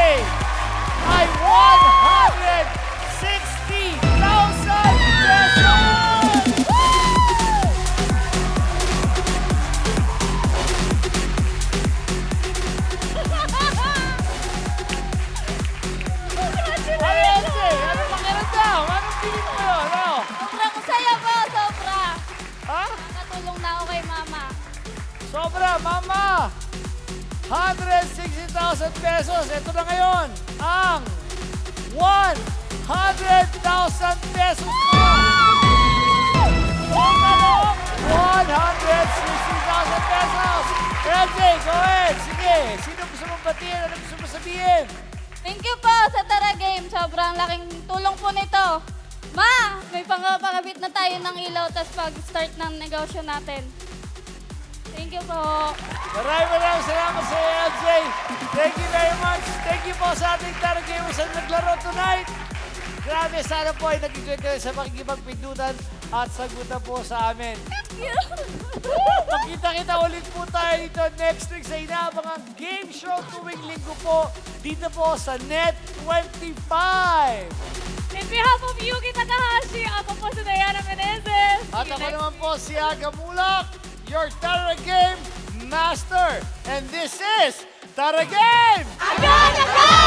ay 160,000 pesos! Ano LJ? Ano pakiramdam? Anong feeling mo yun? Ano? Sobrang saya po, sobra. Ha? Nakatulong na ako kay mama. Sobra, mama! 160,000 pesos. Ito na ngayon ang 100,000 pesos mo. Total 160,000 pesos. LJ, go ahead. Sige, sino gusto mong batiin? Ano gusto mong sabihin? Thank you po sa Tara Game. Sobrang laking tulong po nito. Ma, may pangkabit na tayo ng ilaw tapos pag-start ng negosyo natin. Thank you po. Maraming salamat sa iyo, LJ. Thank you very much. Thank you po sa ating Tara Gamers na naglaro tonight. Grabe, sana po ay nagigit kayo sa makikipagpindutan at sagutan po sa amin. Thank you. Magkita-kita ulit po tayo dito next week sa inaabangang game show tuwing linggo po dito po sa Net25. In behalf of Yuki Takahashi, ako po si Diana Menezes. At ako naman po si Aga Mulak, your Tara Game Master. And this is Tara Game! Agad!